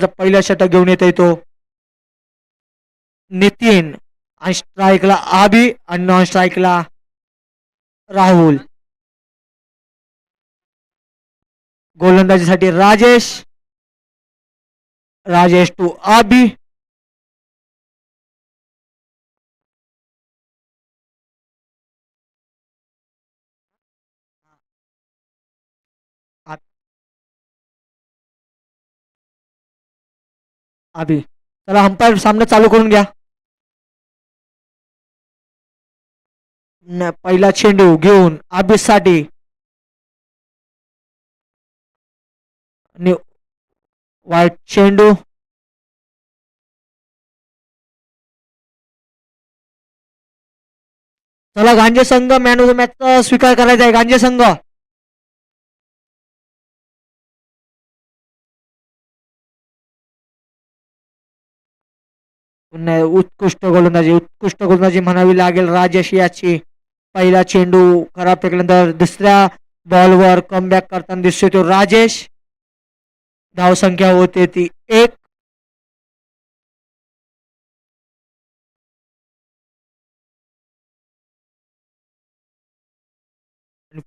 पहिला षटक घेऊन येत तो नितीन आणि स्ट्राईकला आबी आणि नॉन स्ट्राईकला राहुल. गोलंदाजीसाठी राजेश टू आबी. आबी चला अंपायर सामना चालू करून घ्या. पहिला चेंडू घेऊन आबीसाठी वाईट चेंडू. चला गांजे संघ मॅन ऑफ द मॅचचा स्वीकार करायचा आहे. गांजे संघ उत्कृष्ट गोलंदाजी म्हणावी लागेल राजेश याची. पहिला चेंडू खराब फेकल्यानंतर दुसऱ्या बॉलवर कमबॅक करताना दिसतोय तो राजेश. धावसंख्या होते ती 1.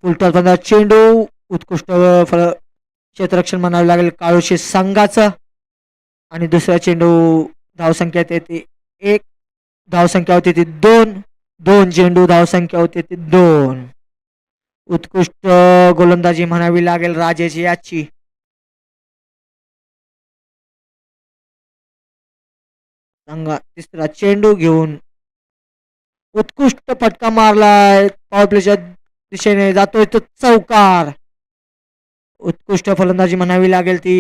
पुलटॉचा चेंडू उत्कृष्ट क्षेत्ररक्षण म्हणावे लागेल काळोशी संघाचं. आणि दुसरा चेंडू धावसंख्या येते 1. धावसंख्या होती ती 2 चेंडू धावसंख्या होती ती 2. उत्कृष्ट गोलंदाजी म्हणावी लागेल राजेश याची. संघा तिसरा चेंडू घेऊन उत्कृष्ट फटका मारलाय. पॉवर प्लेच्या दिशेने जातोय तो चौकार. उत्कृष्ट फलंदाजी म्हणावी लागेल ती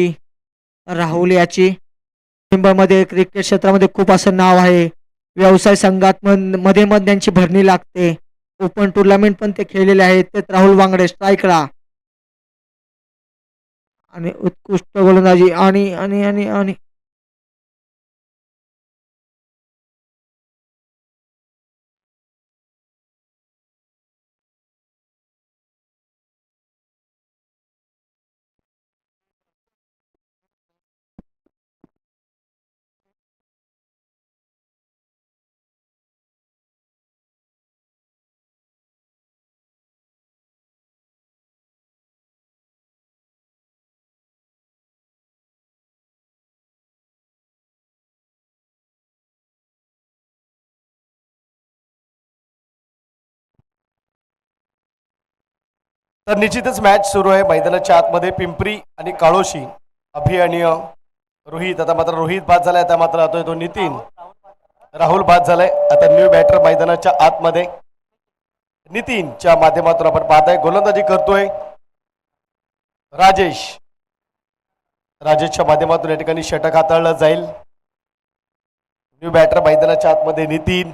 राहुल याची. मुंबईमध्ये क्रिकेट क्षेत्रामध्ये खूप असं नाव आहे. व्यवसाय संघात मध्ये त्यांची भरणी लागते. ओपन टुर्नामेंट पण ते खेळलेले आहेत. ते राहुल वांगडे स्ट्राईकला. आणि उत्कृष्ट गोलंदाजी आणि आणि आणि आणि तर निश्चितच मॅच सुरू आहे मैदानाच्या आतमध्ये. पिंपरी आणि काळोशी अभि आणि रोहित. आता मात्र रोहित बाद झालाय. आता मात्र आता तो नितीन. राहुल बाद झालाय. आता न्यू बॅटर मैदानाच्या आतमध्ये नितीनच्या माध्यमातून आपण पाहताय. गोलंदाजी करतोय राजेश. राजेशच्या माध्यमातून या ठिकाणी षटक हाताळलं जाईल. न्यू बॅटर मैदानाच्या आतमध्ये नितीन.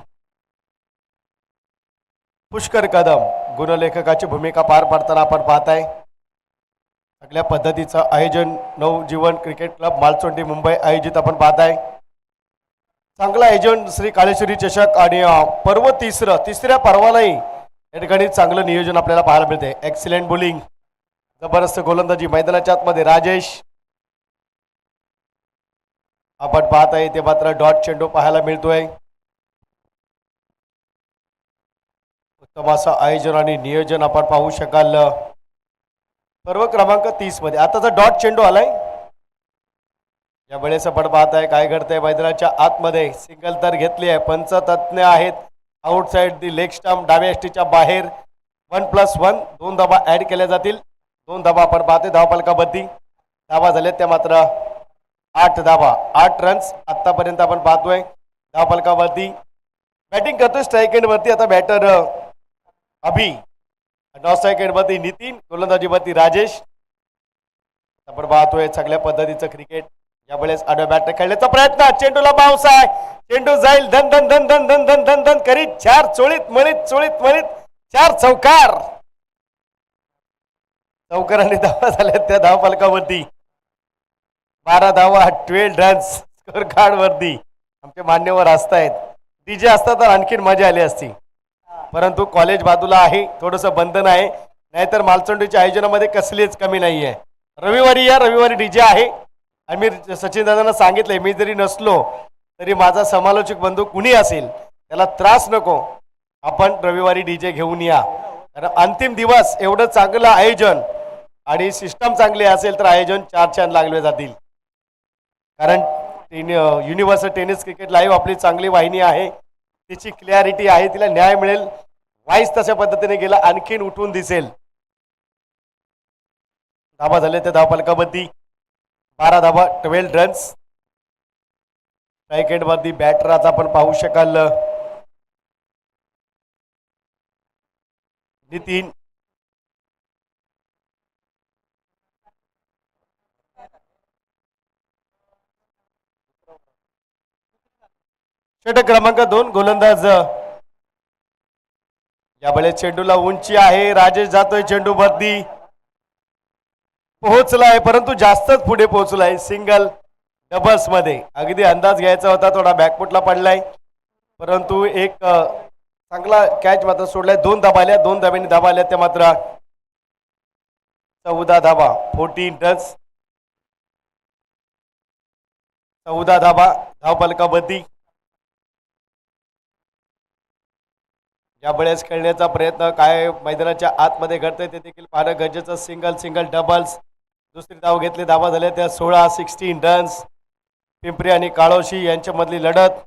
पुष्कर कदम गुणलेखकाची भूमिका पार पाडताना आपण पाहताय. सगळ्या पद्धतीचं आयोजन नवजीवन क्रिकेट क्लब मालचोंडी मुंबई आयोजित आपण पाहताय. चांगलं आयोजन श्री काळेश्वरी चषक आणि पर्व तिसऱ्या पर्वालाही या ठिकाणी चांगलं नियोजन आपल्याला पाहायला मिळते. एक्सिलेंट बॉलिंग, जबरदस्त गोलंदाजी मैदानाच्या आतमध्ये राजेश आपण पाहताय. ते मात्र डॉट चेंडू पाहायला मिळतोय. उत्तम असं आयोजन आणि नियोजन आपण पाहू शकाल. पर्व क्रमांक 30 मध्ये आताचा डॉट चेंडू आलाय. या वेळेस आपण पाहताय काय घडतंय मैदानाच्या आतमध्ये. सिंगल तर घेतली आहे. पंचतज्ञ आहेत. आउटसाइड दी लेग स्टंप डाव्या एसटीच्या बाहेर 1+1 2 धाबा ऍड केल्या जातील. 2 धाबा आपण पाहतोय. धावफलकाबद्दी धाबा झाले त्या मात्र 8 धाबा 8 रन्स आतापर्यंत आपण पाहतोय. धावफलकावरती बॅटिंग करतोय स्ट्राईक एंड वरती आता बॅटर अभि. नॉन स्ट्राईक एंड वरती नितीन. गोलंदाजीवरती राजेश. आपण पाहतोय चांगल्या पद्धतीचं क्रिकेट. यावेळेस आडव्या बॅटर खेळण्याचा प्रयत्न. चेंडूला बाउन्स आहे. चेंडू जाईल धन धन धन धन धन धन धन धन करीत 4 चोळीत मळीत 4 चौकार. चौकारांनी धावा झाल्या त्या धावफलकावरती. 12 धावा 12 रन्स स्कोर कार्ड वरती. आमचे मान्यवर असतायत. डीजे असता तर आणखीन मजा आली असती. परंतु कॉलेज बाजूला आहे. थोडंसं बंधन आहे. नाहीतर मालचोंडीच्या आयोजनामध्ये कसलीच कमी नाहीये. रविवारी या. रविवारी डीजे आहे. आणि मी सचिन दादांना सांगितलंय, मी जरी नसलो तरी माझा समालोचक बंधू कुणी असेल त्याला त्रास नको, आपण रविवारी डीजे घेऊन या. कारण अंतिम दिवस एवढं चांगलं आयोजन आणि सिस्टम चांगली असेल तर आयोजन 4 चांद लागले जातील. कारण युनिव्हर्सल टेनिस क्रिकेट लाईव्ह आपली चांगली वाहिनी आहे, तिची क्लॅरिटी आहे, तिला न्याय मिळेल. वाईस तशा पद्धतीने गेला आणखीन उठून दिसेल. धाबा झाले ते धावफलकावरती 12 धाबा 12 रन्स. राईट वरती बॅटर आता आपण पाहू शकाल नितीन. षटक क्रमांक 2 गोलंदाज. यावेळेस चेंडूला उंची आहे, राजेश जातोय चेंडू वरती, पोहोचलाय परंतु जास्तच पुढे पोहोचलाय. सिंगल डबल्स मध्ये अगदी अंदाज घ्यायचा होता, थोडा बॅकफुटला पडलाय परंतु एक चांगला कॅच मात्र सोडलाय. 2 धाबा आल्या, 2 धाब्यांनी धाबा आल्या त्या मात्र 14 धाबा 14 रन्स. 14 धाबा धावफलकावरती. यावेळेस खेळण्याचा प्रयत्न काय मैदानाच्या आतमध्ये घडतंय ते देखील पाहणं गरजेचं. Single single doubles. दुसरी धाव घेतली, धावा झाल्या त्या 16 रन्स. पिंपरी आणि काळोशी यांच्यामधली लढत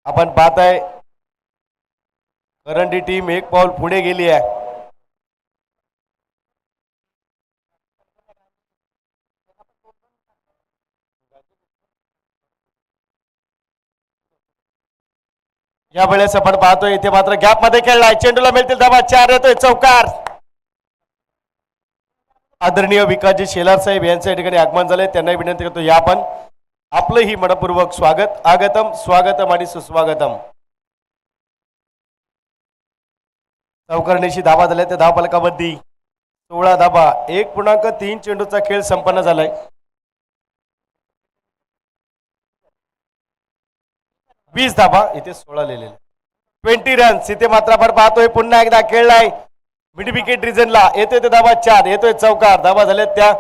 आपण पाहताय. करंडी टीम एक पाऊल पुढे गेली आहे. यावेळेस आपण पाहतोय इथे मात्र गॅप मध्ये खेळलाय, चेंडूला मिळतील धावा, 4 येतोय चौकार. आदरणीय विकासजी शेलार साहेब यांच्या ठिकाणी आगमन झालंय, त्यांनाही विनंती करतो या आपण आपलंही मनपूर्वक स्वागत. आगतम स्वागतम आणि सुस्वागतम. चौकरणीशी धावा झाल्या त्या धावफलकावरती 16 धाबा 1.3 चेंडूचा खेळ संपन्न झालाय. वीस धाबा इथे 16 लिहिलेले. 20 रन्स. इथे मात्र आपण पाहतोय पुन्हा एकदा खेळलाय मिड विकेट रिजनला, येतोय ते धाबा 4, येतोय चौकार. धाबा झाल्या त्या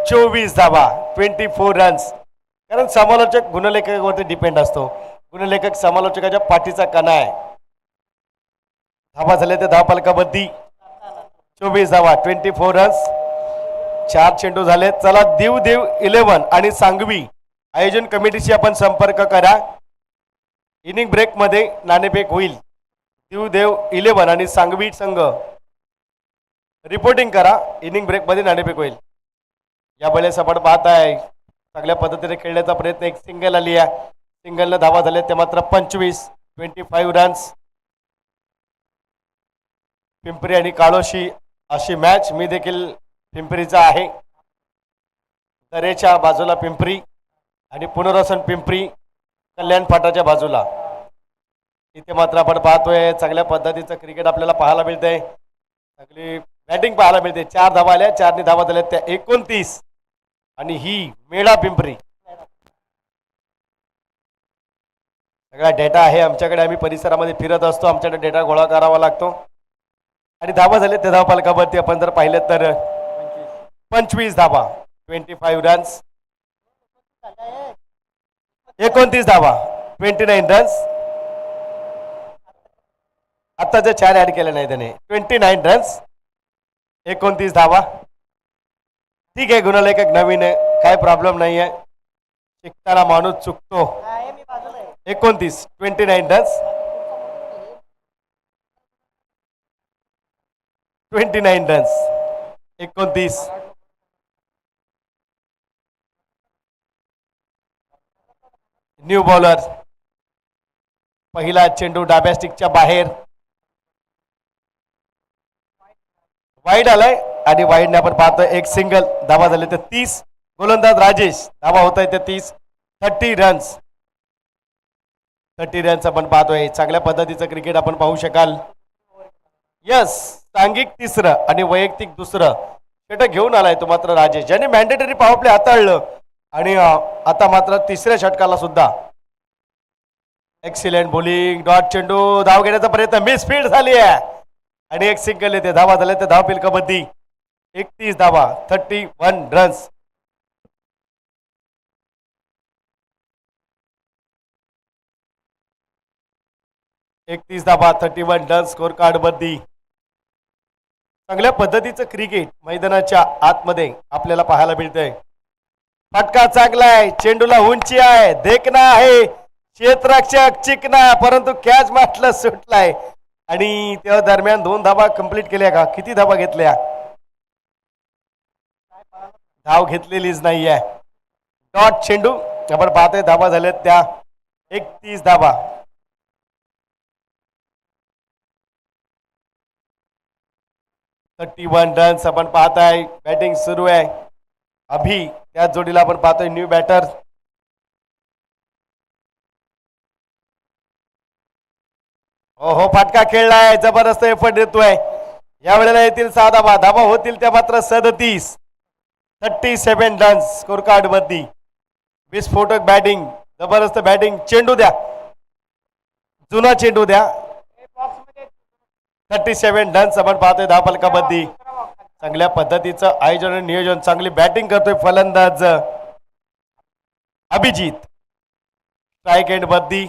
24 धाबा 24 रन्स. कारण समालोचक गुणलेखकावरती डिपेंड असतो, गुणलेखक समालोचकाच्या पाठीचा कणा आहे. धाबा झाल्या त्या धावफलकावरती 24 धाबा 24 रन्स. 4 चेंडू झाले. चला देव 11 आणि सांगवी आयोजन कमिटीशी आपण संपर्क करा. इनिंग ब्रेक मध्ये नाणेफेक होईल. देव 11 आणि सांगवी संघ रिपोर्टिंग करा. इनिंग ब्रेक मध्ये नाणेफेक होईल. या वेळेस आपण पाहताय चांगल्या पद्धतीने खेळण्याचा प्रयत्न. एक सिंगल आली आहे, सिंगलनं धावा झाल्या ते मात्र 25 रन्स. पिंपरी आणि काळोशी अशी मॅच. मी देखील पिंपरीचा आहे. दरेच्या बाजूला पिंपरी आणि पुनर्वसन पिंपरी कल्याण फाटाच्या बाजूला. इथे मात्र आपण पाहतोय चांगल्या पद्धतीचं क्रिकेट आपल्याला पाहायला मिळतंय. चांगली बॅटिंग पाहायला मिळते. 4 धावा आल्या, 4 धावा झाल्या त्या 29 आणि ही मेळा पिंपरी. सगळा डेटा आहे आमच्याकडे, आम्ही परिसरामध्ये फिरत असतो, आमच्याकडे डेटा गोळा करावा लागतो. आणि धावा झाले त्या धावफलकावरती आपण जर पाहिलं तर 25 धावा 25 रन्स. 29 धावा 29 रन्स. आता जे 4 ऍड केले नाही त्याने. 29 रन्स 29 धावा. ठीक आहे, गुणलेखक नवीन आहे, काय प्रॉब्लेम नाही आहे, शिकताना माणूस चुकतो. 29 रन्स 29 रन्स 29. New bowler. पहिला चेंडू डाव्या स्टिकच्या बाहेर, वाईड आलाय आणि वाईडने आपण पाहतोय एक सिंगल. धावा झाले तर 30. गोलंदाज राजेश. धावा होत आहे ते 30. 30 रन्स. 30 रन्स आपण पाहतोय. चांगल्या पद्धतीचं क्रिकेट आपण पाहू शकाल. यस, सांघिक 3रं आणि वैयक्तिक 2रं षटक घेऊन आलाय तो मात्र राजेश, ज्याने मॅन्डेटरी पॉवर प्ले हाताळलं आणि आता मात्र 3ऱ्या षटकाला सुद्धा एक्सिलेंट बॉलिंग. डॉट चेंडू, धाव घेण्याचा प्रयत्न, मिस फील्ड झाली आहे आणि एक सिंगल येते. धावा झाल्या त्या धाव पिलकामध्ये 31 धावा 31 रन्स. 31 धाबा 31 रन स्कोर कार्ड बद्दी. चांगल्या पद्धतीचं क्रिकेट मैदानाच्या आतमध्ये आपल्याला पाहायला मिळतंय. फटका चांगला आहे, चेंडूला उंची आहे, देखना आहे, क्षेत्ररक्षक चिकना, परंतु कॅच माटला सुटलाय आणि त्या दरम्यान 2 धाबा कंप्लीट केल्या का? किती धाबा घेतल्या? धाव घेतलेलीच नाहीये. डॉट चेंडू आपण पाहतोय. धाबा झाल्यात त्या 31 धाबा. वन रन्स आपण पाहताय. बॅटिंग सुरू आहे. अभि त्या जोडीला आपण पाहतोय न्यू बॅटर. हो फटका खेळलाय, जबरदस्त एफर्ट देतोय. या वेळेला येतील 6 धाबा. धाबा होतील त्या मात्र 37. 37 रन्स स्कोर कार्ड मध्ये. विस्फोटक बॅटिंग, जबरदस्त बॅटिंग. चेंडू द्या, जुना चेंडू द्या. 37 रन्स आपण पाहतोय धावफलकामध्ये. चांगल्या पद्धतीचं आयोजन आणि नियोजन. चांगली बॅटिंग करतोय फलंदाज अभिजित. स्ट्राईक एंड मध्ये.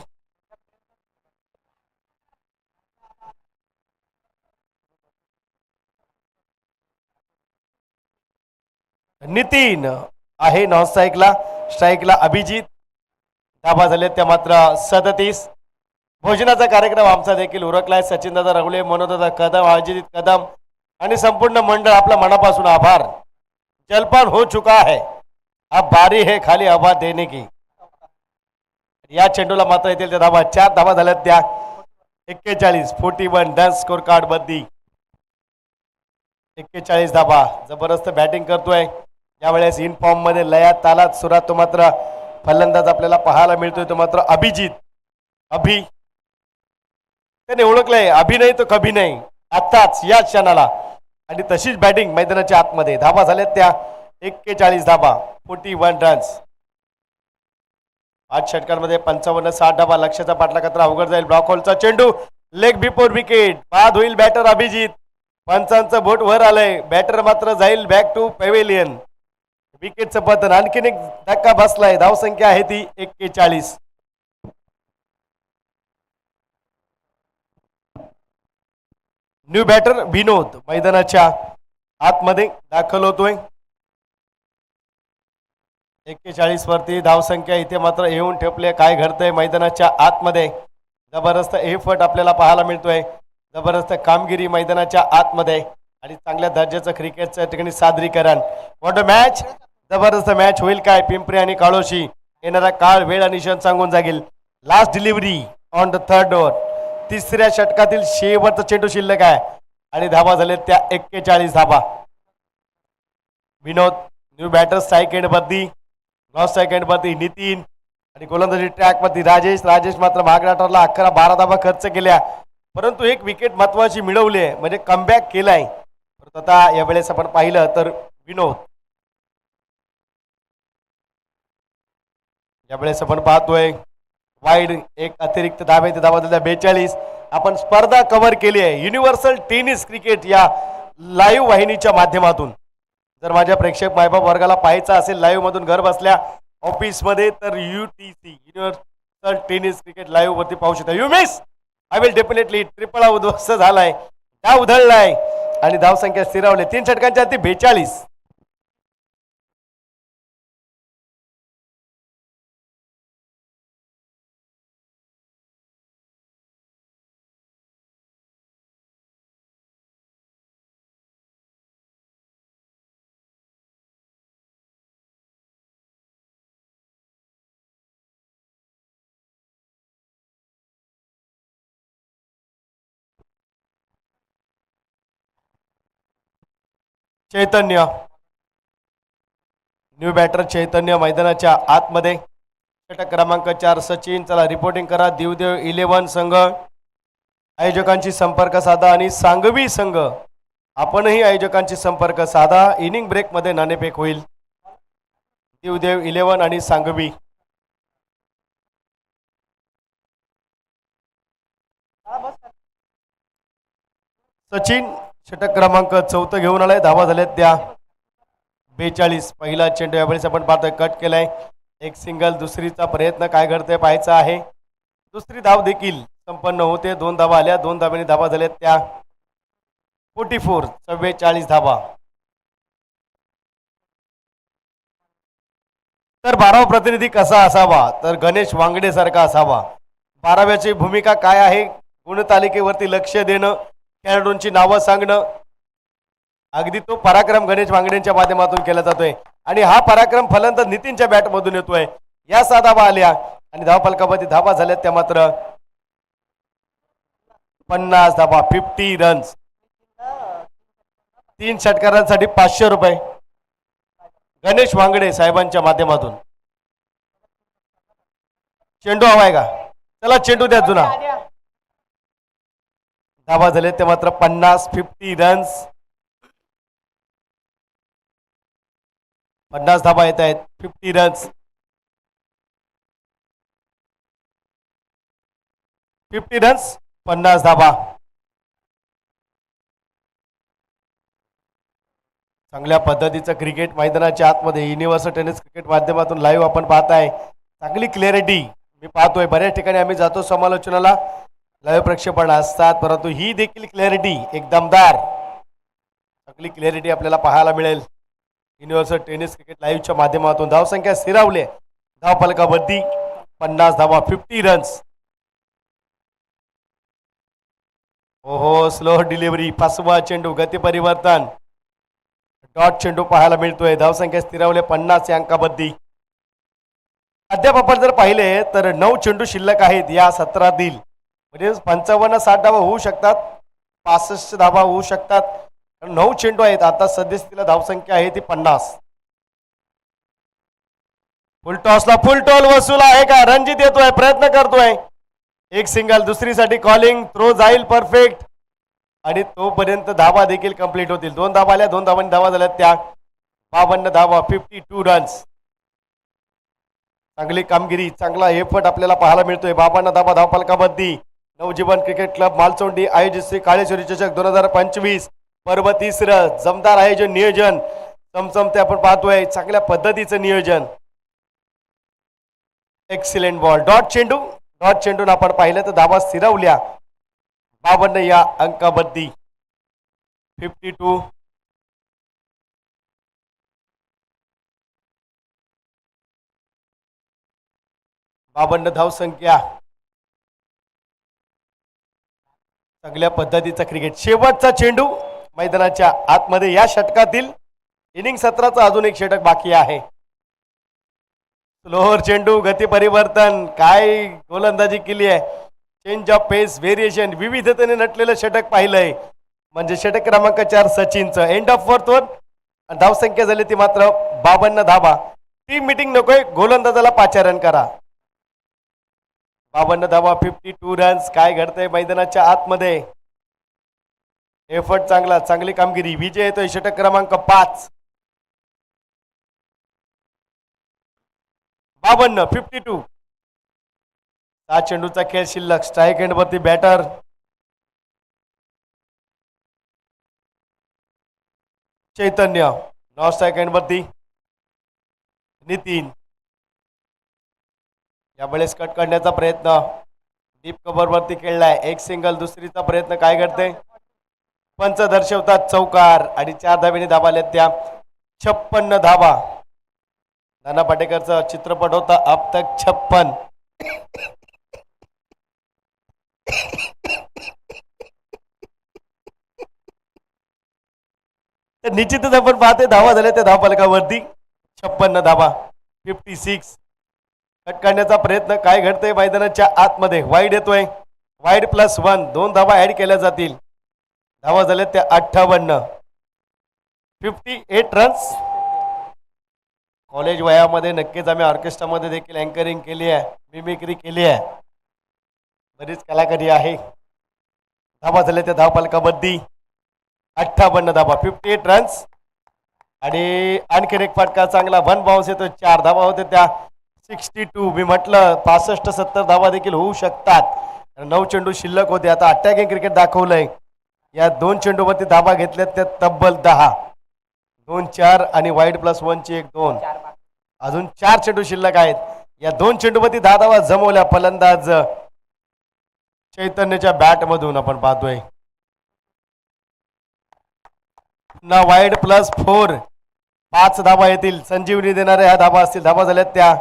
नितीन आहे नॉन स्ट्राईकला. स्ट्राईकला अभिजित. धाबा झाले त्या मात्र 37. भोजनाचा कार्यक्रम आमचा देखील उरकलाय. सचिनदादा रघुले, मनोदादा कदम, अजित कदम आणि संपूर्ण मंडळ आपल्या मनापासून आभार. जलपान हो चुका है, अब बारी है खाली हवा देने की. या चेंडूला मात्र येतील त्या धाबा. 4 धाबा झाल्यात त्या 41. 41 रन स्कोर कार्ड मध्ये. 41 धाबा. जबरदस्त बॅटिंग करतोय यावेळेस. इन फॉर्म मध्ये लयात तालात सुरात तो मात्र फलंदाज आपल्याला पाहायला मिळतोय. तो मात्र अभिजित. अभि त्याने ओळखलंय, अभि नाही तो कभी नाही, आत्ताच या क्षणाला. आणि तशीच बॅटिंग मैदानाच्या आतमध्ये. धाबा झाल्यात त्या 41 धाबा. 41 रन्स. 8 षटकांमध्ये 55-60 धाबा. लक्षाचा पाठला कत्र अवघड जाईल. ब्लॉक होलचा चेंडू लेग बिफोर विकेट. बाद होईल बॅटर अभिजित. पंचांचं बोट वर आलंय. बॅटर मात्र जाईल बॅक टू पॅव्हेलियन. विकेटचं पतन. आणखीन एक धक्का बसलाय. धावसंख्या आहे ती 41. न्यू बॅटर विनोद मैदानाच्या आतमध्ये दाखल होतोय. 41 वरती धावसंख्या. इथे मात्र येऊन ठेपले. काय घडतंय मैदानाच्या आतमध्ये? जबरदस्त एफर्ट आपल्याला पाहायला मिळतोय. जबरदस्त कामगिरी मैदानाच्या आतमध्ये आणि चांगल्या दर्जाचं क्रिकेटचं ठिकाणी सादरीकरण. What a match. जबरदस्त मॅच होईल काय? पिंपरी आणि काळोशी. येणारा काळ वेळ आणि क्षण सांगून जाईल. Last delivery on the third over. 3ऱ्या षटकातील शेवटचा चेंडू शिल्लक आहे आणि धाबा झाले त्या 41 धाबा. Vinod new batter. Strike end मध्ये. नॉन स्ट्राईक एंड मध्ये नितीन आणि गोलंदाजी ट्रॅक मध्ये राजेश. राजेश मात्र मागण्या ठरला. 11-12 धाबा खर्च केल्या, परंतु एक विकेट महत्वाची मिळवली आहे, म्हणजे कमबॅक केलाय. आता यावेळेस आपण पाहिलं तर विनोद. यावेळेस आपण पाहतोय वाईड एक अतिरिक्त धाबे. ते धाबा दिल्या 42. आपण स्पर्धा कव्हर केली आहे युनिव्हर्सल टेनिस क्रिकेट या लाईव्ह वाहिनीच्या माध्यमातून. जर माझ्या प्रेक्षक मायबाप वर्गाला पाहायचा असेल लाईव्ह मधून घर बसल्या ऑफिस मध्ये, तर UTC universal tennis cricket live वरती पाहू शकता. You miss I will definitely. Triple उद्ध्वस्त झालाय, त्या उधळलाय आणि धावसंख्या स्थिरावली. 3 षटकांच्या ती 42. चैतन्य न्यू बॅटर. चैतन्य मैदानाच्या आतमध्ये. षटक क्रमांक 4 सचिन. चला रिपोर्टिंग करा. देवदेव 11 संघ आयोजकांची संपर्क साधा आणि सांगवी संघ आपणही आयोजकांची संपर्क साधा. इनिंग ब्रेक मध्ये नाणेफेक होईल. देवदेव 11 आणि सांगवी. सचिन षटक क्रमांक 4 घेऊन आलाय. धावा झाल्यात त्या 42. पहिला चेंडू यावेळेस आपण पाहतोय कट केलाय. एक सिंगल. दुसरीचा प्रयत्न काय घडतंय पाहायचा आहे. दुसरी धाव देखील संपन्न होते. 2 धाबा आल्या, 2 धाब्यांनी धाबा झाल्या त्या 44 44 धाबा. तर 12वा प्रतिनिधी कसा असावा, तर गणेश वांगडे सारखा असावा. 12व्याची भूमिका काय आहे, गुणतालिकेवरती लक्ष देणं, खेळाडूंची नावं सांगणं, अगदी तो पराक्रम गणेश वांगडेंच्या माध्यमातून केला जातोय. आणि हा पराक्रम फलंदाज नितीनच्या बॅट मधून येतोय. या 6 धाबा आल्या आणि धावफलकामध्ये धाबा झाल्या त्या मात्र 50 धाबा, 50 रन्स. 3 षटकारांसाठी 500 रुपये गणेश वांगडे साहेबांच्या माध्यमातून. चेंडू हवाय का, चला चेंडू द्या जुना. धाबा झाले ते मात्र 50 रन्स. 50 धाबा येत आहेत, 50 रन्स. 50 रन्स, 50 धाबा. चांगल्या पद्धतीचं क्रिकेट मैदानाच्या आतमध्ये युनिव्हर्सल टेनिस क्रिकेट माध्यमातून लाईव्ह आपण पाहताय. चांगली क्लॅरिटी मी पाहतोय. बऱ्याच ठिकाणी आम्ही जातो समालोचनाला, लाईव्ह प्रक्षेपण असतात, परंतु ही देखील क्लॅरिटी एक दमदार चांगली क्लॅरिटी आपल्याला पाहायला मिळेल युनिव्हर्सल टेनिस क्रिकेट लाईव्हच्या माध्यमातून. धावसंख्या स्थिरावली, धावफलकावरती 50 धावा, 50 रन्स. ओहो, स्लो डिलिव्हरी, 5वा चेंडू, गती परिवर्तन, डॉट चेंडू पाहायला मिळतोय. धावसंख्या स्थिरावले 50 या अंकाबद्दी. अद्याप आपण जर पाहिले तर 9 चेंडू शिल्लक आहेत या सत्रातील. म्हणजे 55-60 धावा होऊ शकतात, 65 धावा होऊ शकतात. 9 चेंडू आहेत. आता सद्यस्थितीला धावसंख्या आहे ती 50. फुल टॉसला फुल टॉल वसूल आहे का, रणजित येतोय, प्रयत्न करतोय. एक सिंगल, दुसरीसाठी कॉलिंग, थ्रो जाईल परफेक्ट आणि तोपर्यंत धाबा देखील कंप्लीट होतील. 2 धाबा आल्या, 2 धाबांनी धावा झाल्या त्या 52 धावा, 52 रन्स. चांगली कामगिरी, चांगला एफर्ट आपल्याला पाहायला मिळतोय. 52 धाबा धावफलकावरती. नवजीवन क्रिकेट क्लब मालचोंडी आयोजित श्री काळेश्वरी चषक 2025 पर्व 3. जमदार आयोजन, नियोजन चमचमते आपण पाहतोय. चांगल्या पद्धतीचं नियोजन. एक्सिलेंट बॉल, डॉट चेंडू, डॉट चेंडून आपण पाहिलं तर धाबा स्थिरावल्या 52 या अंकाबद्दी. 52. धावसंख्या. चांगल्या पद्धतीचा क्रिकेट. शेवटचा चेंडू मैदानाच्या आतमध्ये. या षटकातील इनिंग सत्राचा अजून एक षटक बाकी आहे. स्लोअर चेंडू, गती परिवर्तन, काय गोलंदाजी केली आहे. चेंज ऑफ पेस, व्हेरिएशन, विविधतेने नटलेलं षटक पाहिलंय. म्हणजे षटक क्रमांक 4 सचिनचं. End of 4th over. धावसंख्या झाली ती मात्र 52 धाबा. टीम मीटिंग नकोय, गोलंदाजाला पाचारण करा. 52 धाबा, 52 रन्स. काय घडतंय मैदानाच्या आतमध्ये. एफर्ट चांगला, चांगली कामगिरी. विजय येतोय षटक क्रमांक 5. 52, 52. 7 चेंडूचा खेळ शिल्लक. स्ट्राईक एंड वरती बॅटर चैतन्य. नॉन स्ट्राईक एंड वरती नितीन. यावेळेस कट करण्याचा प्रयत्न डीप कव्हर वरती खेळलाय. एक सिंगल, दुसरीचा प्रयत्न. काय घडतंय, पंच दर्शवतात चौकार आणि 4 धाब्याने धाबा आल्या त्या 56 धाबा. नाना पाटेकरचा चित्रपट होता अब तक 56. तर निश्चितच आपण पाहते धावा झाल्या त्या धावफलकावरती 56 धाबा, 56. कट करण्याचा प्रयत्न. काय घडतंय मैदानाच्या आतमध्ये. वाईड येतोय, वाईड +1. 2 धाबा ऍड केल्या जातील. धावा झाल्या त्या 58. 58 रन्स. कॉलेज वयामध्ये नक्कीच आम्ही ऑर्केस्ट्रामध्ये देखील अँकरिंग केली आहे, मिमिक्री केली आहे, बरीच कलाकारी आहे. धाबा झाल्या त्या धावफलकावरती 58 धाबा, 58 रन्स. आणि आणखीन एक फटका चांगला. 1 बाउन्स येतो. 4 धाबा होते त्या 62. मी म्हटलं 65-70 धाबा देखील होऊ शकतात. 9 चेंडू शिल्लक होते. आता अटॅकिंग क्रिकेट दाखवलंय. या 2 चेंडूवरती धाबा घेतल्यात त्या तब्बल 10. 2, 4 आणि वाईड +1 ची 1, 2. अजून 4 चेंडू शिल्लक आहेत. या 2 चेंडूवरती 10 धावा जमवल्या फलंदाज चैतन्यच्या बॅट मधून आपण पाहतोय. ना वाईड +4 5 धाबा येतील. संजीवनी देणाऱ्या ह्या धाबा असतील. धाबा झाल्यात त्या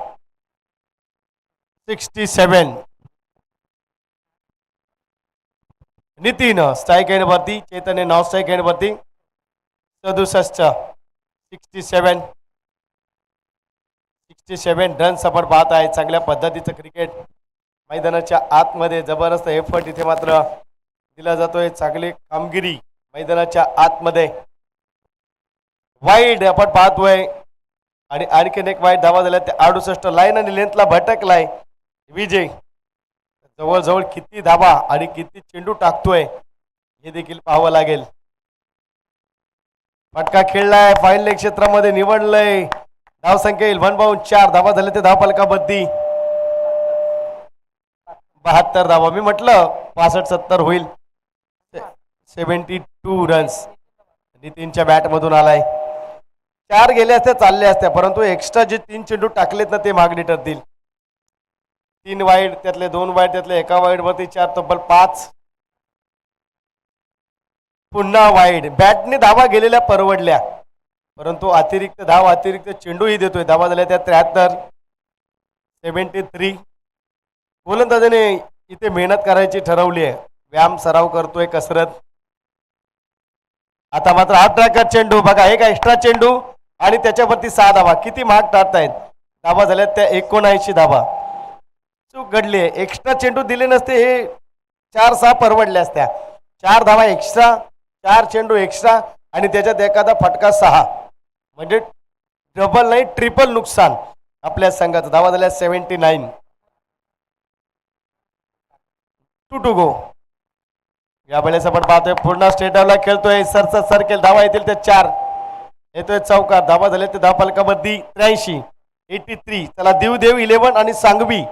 67. नितीन स्ट्राईक एंड वरती, चैतन्य नॉन स्ट्राईक एंड वरती 67. 67 रन्स आपण पाहत आहे. चांगल्या पद्धतीचं क्रिकेट मैदानाच्या आतमध्ये जबरदस्त एफर्ट इथे मात्र दिला जातोय. चांगली कामगिरी मैदानाच्या आतमध्ये. वाईड आपण पाहतोय आणि आणखीन एक वाईड धावा झाल्या त्या 68. लाईन आणि लेंथला भटकलाय विजय. जवळजवळ किती धावा आणि किती चेंडू टाकतोय हे देखील पाहावं लागेल. फटका खेळलाय, फाईन लेग क्षेत्रामध्ये निवडलंय. धावसंख्या येईल 1/4. धावा झाले ते धावफलकाबद्दी 72 धावा. मी म्हटलं 65-70 होईल. 72 रन्स नितीनच्या बॅट मधून आलाय. 4 गेले असते चालले असते, परंतु एक्स्ट्रा जे 3 चेंडू टाकलेत ना ते मागणी ठरतील. 3 वाईड त्यातले 2 वाईड त्यातले एका वाईड वरती 4 तब्बल 5. पुन्हा वाईड. बॅटने धावा गेलेल्या परवडल्या, परंतु अतिरिक्त धाव अतिरिक्त चेंडूही देतोय. धावा झाल्या त्या 73. 73. गोलंदाजाने इथे मेहनत करायची ठरवली आहे. व्यायाम सराव करतोय, कसरत. आता मात्र हाफ ट्रॅकर चेंडू बघा. एक एक्स्ट्रा चेंडू आणि त्याच्यावरती 6 धावा. किती महाग टाळतायत. धावा झाल्यात त्या 79 धावा. चूक घडली. एक्स्ट्रा चेंडू दिले नसते हे 4-6 परवडल्या असत्या. 4 धावा एक्स्ट्रा, 4 चेंडू एक्स्ट्रा आणि त्याच्यात एखादा फटका 6, म्हणजे डबल नाही ट्रिपल नुकसान आपल्या संघाचं. धावा झाल्या 79. 2 गो. या वेळेस आपण पाहतोय पूर्ण स्टेडियमला खेळतोय. सरसर सर्केल. धावा येतील ते 4. येतोय चौकार. धावा झाले ते धावफलकामध्ये 83. 83. चला देव 11 आणि सांगवी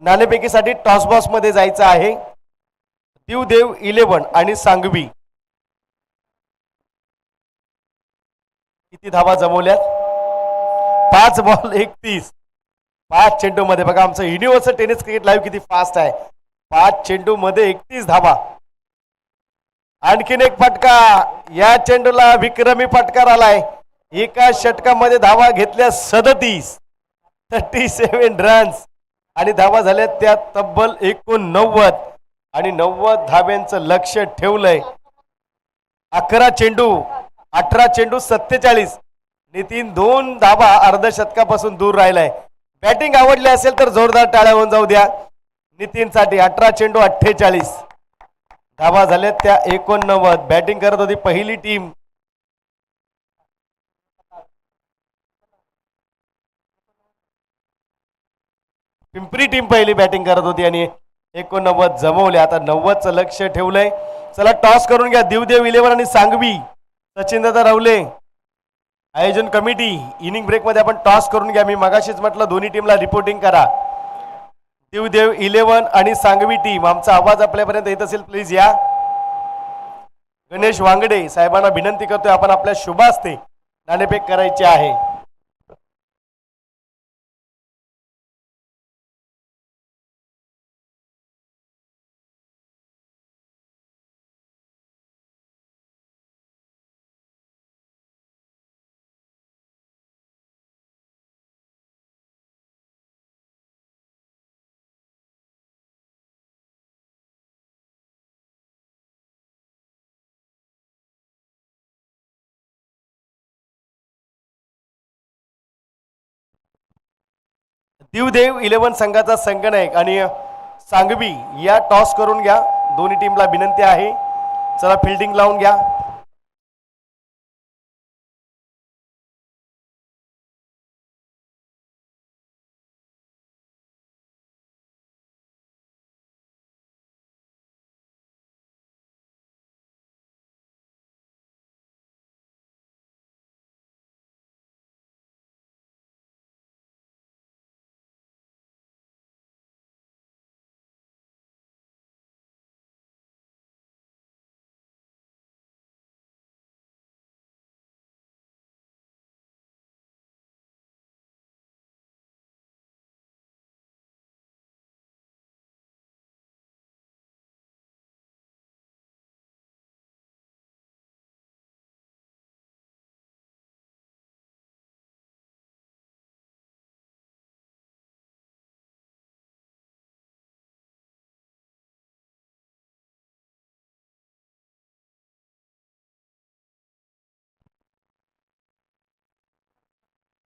नाणेफेकीसाठी टॉस बॉक्स मध्ये जायचं आहे. देव 11 आणि सांगवी किती धावा जमवल्यात. 5 बॉल 31. 5 चेंडू मध्ये बघा आमचं युनिव्हर्सल टेनिस क्रिकेट लाईव्ह किती फास्ट आहे. 5 चेंडू मध्ये 31 धावा. आणखीन एक फटका. या चेंडूला विक्रमी फटकार आलाय. एका षटकामध्ये धावा घेतल्या 37. 37 रन्स आणि धावा झाल्या त्या तब्बल 89 आणि 90 धाब्यांचं लक्ष ठेवलंय. 11 चेंडू 18 चेंडू 47. नितीन 2 धावा अर्धशतकापासून दूर राहिलाय. बॅटिंग आवडली असेल तर जोरदार टाळ्या होऊन जाऊ द्या नितीनसाठी. 18 चेंडू 48. धावा झाल्यात त्या 89. बॅटिंग करत होती पहिली टीम. पिंपरी टीम पहिली बॅटिंग करत होती आणि 89 जमवले. आता 90चं लक्ष ठेवलंय. चला टॉस करून घ्या. देव 11 आणि सांगवी. सचिन दादा रावले आयोजन कमिटी. इनिंग ब्रेक मध्ये आपण टॉस करून घ्या. मी मगाशीच म्हटलं दोन्ही टीमला रिपोर्टिंग करा. देव 11 आणि सांगवी टीम. आमचा आवाज आपल्यापर्यंत येत असेल प्लीज या. गणेश वांगडे साहेबांना विनंती करतोय आपण आपल्या शुभ हस्ते नाणेफेक करायची आहे. देव 11 संघाचा संघनायक आणि सांगवी या टॉस करून घ्या. दोन्ही टीमला विनंती आहे. चला फिल्डिंग लावून घ्या.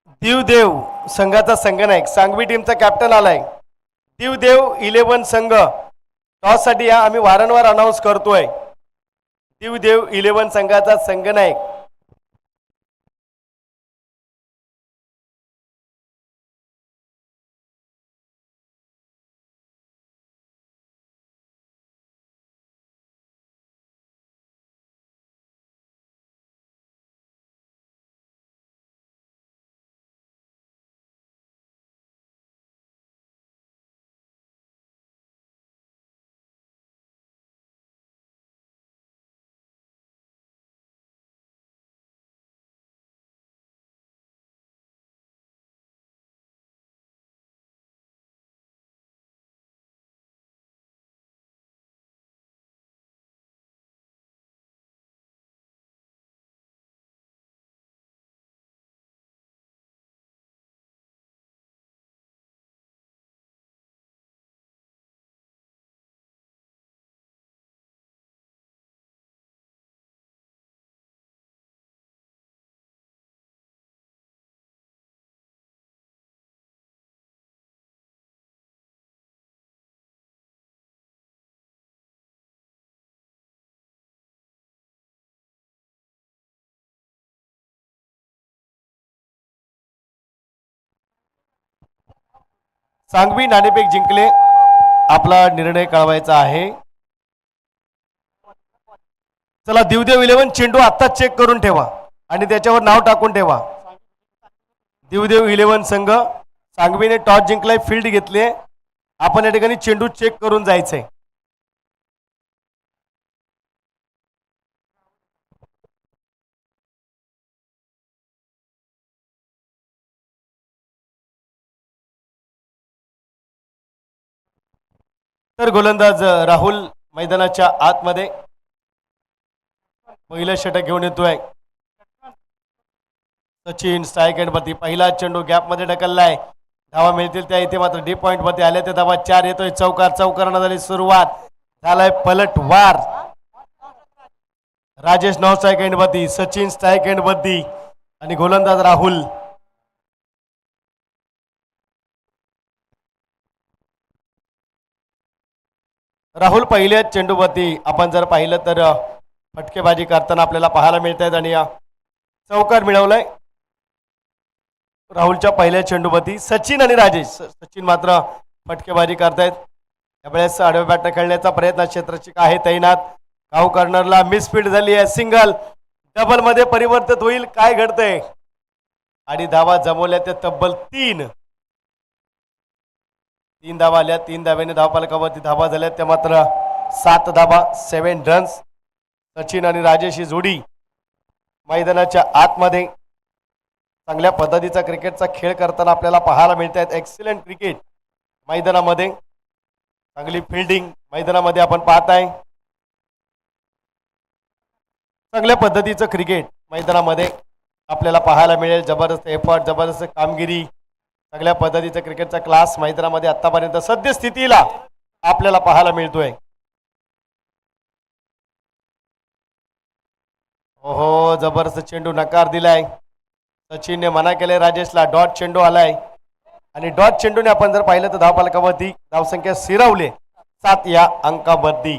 दिवदेव संघाचा संघनायक सांगवी टीमचा कॅप्टन आलाय. दिवदेव 11 संघ टॉस साठी या आम्ही वारंवार अनाऊन्स करतोय. दिवदेव 11 संघाचा संघनायक. सांगवी नाणेफेक जिंकले. आपला निर्णय कळवायचा आहे. चला दिवदेव 11 चेंडू आता चेक करून ठेवा आणि त्याच्यावर नाव टाकून ठेवा. दिवदेव 11 संघ सांगवीने टॉस जिंकलाय, फील्ड घेतली. आपण या ठिकाणी चेंडू चेक करून जायचंय. तर गोलंदाज राहुल मैदानाच्या आतमध्ये पहिलं षटक घेऊन येतोय. सचिन स्ट्राईक एंड वरती पहिला चेंडू गॅप मध्ये ढकललाय. धावा मिळतील त्या इथे मात्र डी पॉइंट वरती आल्या त्या धावा 4 येतोय. चौकारानं झाली सुरुवात. झालाय पलटवार. राजेश नॉन स्ट्राईक एंड वरती, सचिन स्ट्राईक एंड वरती आणि गोलंदाज राहुल. राहुल पहिल्या चेंडूवरती आपण जर पाहिलं तर फटकेबाजी करताना आपल्याला पाहायला मिळत आहेत आणि चौकार मिळवलाय राहुलच्या पहिल्या चेंडूवरती. सचिन आणि राजेश, सचिन मात्र फटकेबाजी करतायत. त्यावेळेस आडव्या बॅटने खेळण्याचा प्रयत्न, क्षेत्ररक्षक आहे तैनात. काऊ कॉर्नरला मिसफील्ड झाली आहे. सिंगल डबल मध्ये परिवर्तित होईल. काय घडतंय आणि धावा जमवल्या त्या तब्बल 3 धावा आल्या. 3 धाव्याने धावफलकावरती धावा झाल्या त्या मात्र 7 धावा, 7 रन्स. सचिन आणि राजेश ही जोडी मैदानाच्या आतमध्ये चांगल्या पद्धतीचा क्रिकेटचा खेळ करताना आपल्याला पाहायला मिळत आहेत. एक्सिलेंट क्रिकेट मैदानामध्ये, चांगली फिल्डिंग मैदानामध्ये आपण पाहताय. चांगल्या पद्धतीचं क्रिकेट मैदानामध्ये आपल्याला पाहायला मिळेल. जबरदस्त एफर्ट, जबरदस्त कामगिरी, चांगल्या पद्धतीचा क्रिकेटचा क्लास मैदानामध्ये आतापर्यंत सद्यस्थितीला आपल्याला पाहायला मिळतोय. ओहो, जबरदस्त चेंडू नकार दिलाय. सचिनने मना केले राजेशला. डॉट चेंडू आलाय आणि डॉट चेंडूने आपण जर पाहिलं तर धावफलकावरती धावसंख्या सिरावले 7 या अंकावरती.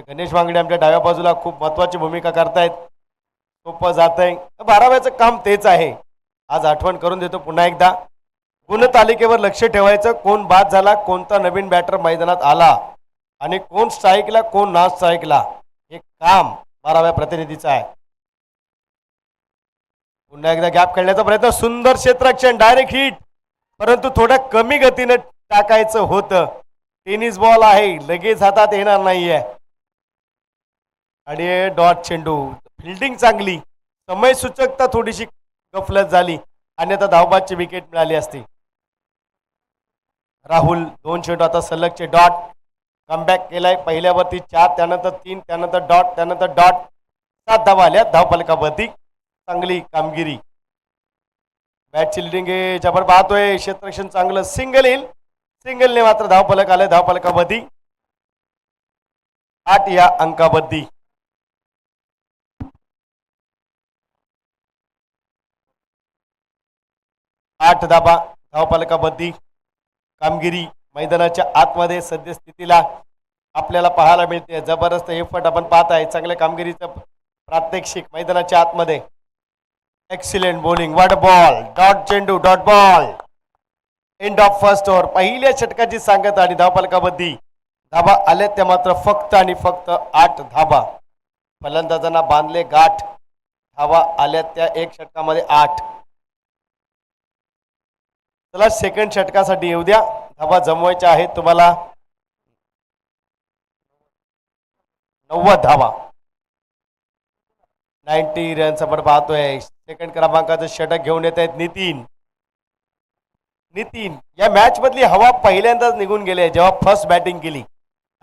गणेश वांगडे आमच्या डाव्या बाजूला खूप महत्वाची भूमिका करतायत. सोपं जात आहे. 12व्याचं काम तेच आहे. आज आठवण करून देतो पुन्हा एकदा. गुणतालिकेवर लक्ष ठेवायचं. कोण बाद झाला, कोणता नवीन बॅटर मैदानात आला आणि कोण स्ट्राईकला, कोण नॉन स्ट्राईकला, हे काम 12व्या प्रतिनिधीचं आहे. पुन्हा एकदा गॅप खेळण्याचा प्रयत्न. सुंदर क्षेत्ररक्षण, डायरेक्ट हिट, परंतु थोड्या कमी गतीने टाकायचं होतं. टेनिस बॉल आहे, लगेच हातात येणार नाहीये. आणि डॉट चेंडू, फिल्डिंग चांगली, समय सूचकता थोडीशी गफलत झाली आणि आता धावबादची विकेट मिळाली असती. राहुल 2 चेंडू आता सलगचे डॉट. कमबॅक केलाय. पहिल्यावरती 4, त्यानंतर 3, त्यानंतर डॉट, त्यानंतर डॉट. 7 धावा आल्या धावफलकावरती. चांगली कामगिरी. बॅटची लिडिंग जबर पाहतोय. क्षेत्ररक्षण चांगलं. सिंगल येईल. सिंगलने मात्र धावफलक आले धावफलकावरती 8 या अंकावरती. 8 धाबा. धावफलकाबद्दी कामगिरी मैदानाच्या आतमध्ये सद्यस्थितीला आपल्याला पाहायला मिळते. जबरदस्त एफर्ट आपण पाहत आहे. चांगल्या कामगिरीचं प्रात्यक्षिक मैदानाच्या आतमध्ये. Excellent bowling. वाट बॉल. डॉट चेंडू. Dot ball. End of first over. पहिल्या षटकाची सांगता आणि धावफलकाबद्दी धाबा आल्या त्या मात्र फक्त आणि फक्त 8 धाबा. फलंदाजांना बांधले गाठ. धाबा आल्या त्या एक षटकामध्ये 8. चला सेकंड षटकासाठी येऊ द्या. धाबा जमवायच्या आहेत तुम्हाला 90 धाबा. 90 रन्स आपण पाहतोय. सेकंड क्रमांकाचं षटक घेऊन येत आहेत नितीन. या मॅच मधली हवा पहिल्यांदाच निघून गेली जेव्हा फर्स्ट बॅटिंग केली.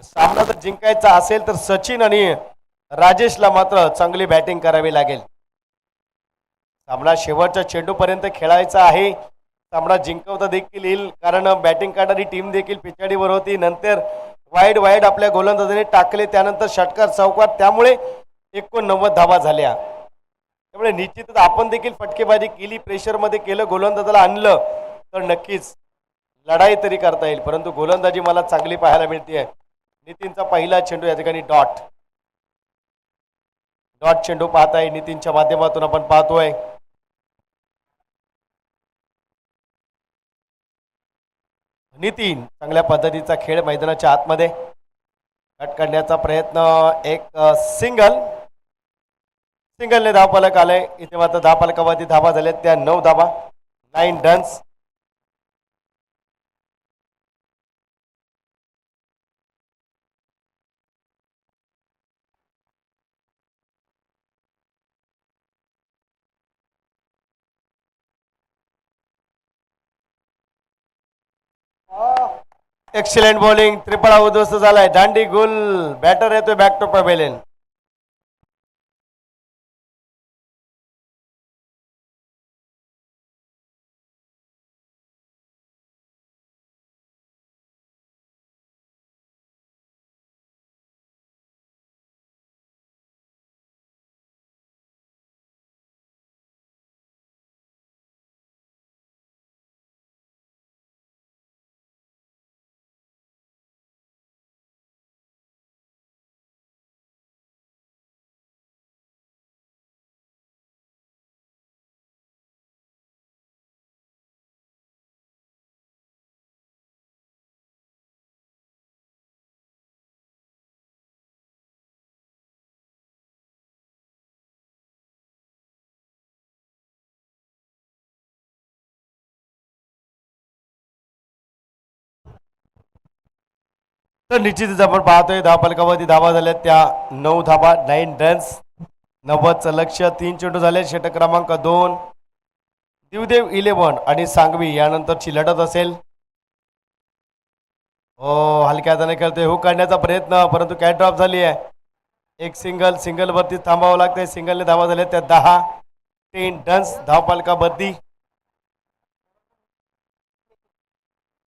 सामना जर जिंकायचा असेल तर सचिन आणि राजेशला मात्र चांगली बॅटिंग करावी लागेल. सामना शेवटच्या चेंडूपर्यंत खेळायचा आहे. सामना जिंकवता देखील येईल कारण बॅटिंग करणारी टीम देखील पिछाडीवर होती. नंतर वाईड आपल्या गोलंदाजाने टाकले. त्यानंतर षटकार चौकार. त्यामुळे 89 धावा झाल्या. त्यामुळे निश्चितच आपण देखील फटकेबाजी केली. प्रेशरमध्ये केलं. गोलंदाजाला आणलं तर नक्कीच लढाई तरी करता येईल. परंतु गोलंदाजी मला चांगली पाहायला मिळते. नितीनचा पहिला चेंडू या ठिकाणी डॉट चेंडू पाहताय. नितीनच्या माध्यमातून आपण पाहतोय. नितीन चांगल्या पद्धतीचा खेळ मैदानाच्या आतमध्ये. कट करण्याचा प्रयत्न. एक सिंगलने धावफलक आलंय. इथे मात्र धावफलकावरती धावा झाल्या त्या 9 धावा. 9 रन्स. Excellent bowling. त्रिपळा उद्ध्वस्त झालाय. दांडी गुल. बॅटर येतोय बॅक टू पवेलियन. तर निश्चितच आपण पाहतोय धावफलकावरती धावा झाल्या त्या 9 धावा. 9 रन्स. 90चं लक्ष. 3 चेंडू झाले. षटक क्रमांक 2. दिवदेव 11 आणि सांगवी यानंतरची लढत असेल. हलक्या हाताने खेळतोय. हुक काढण्याचा प्रयत्न परंतु कॅच ड्रॉप झाली आहे. एक सिंगल वरती थांबावं लागतंय. सिंगलने धावा झाल्या त्या 10. 10 रन्स. धावफलकावरती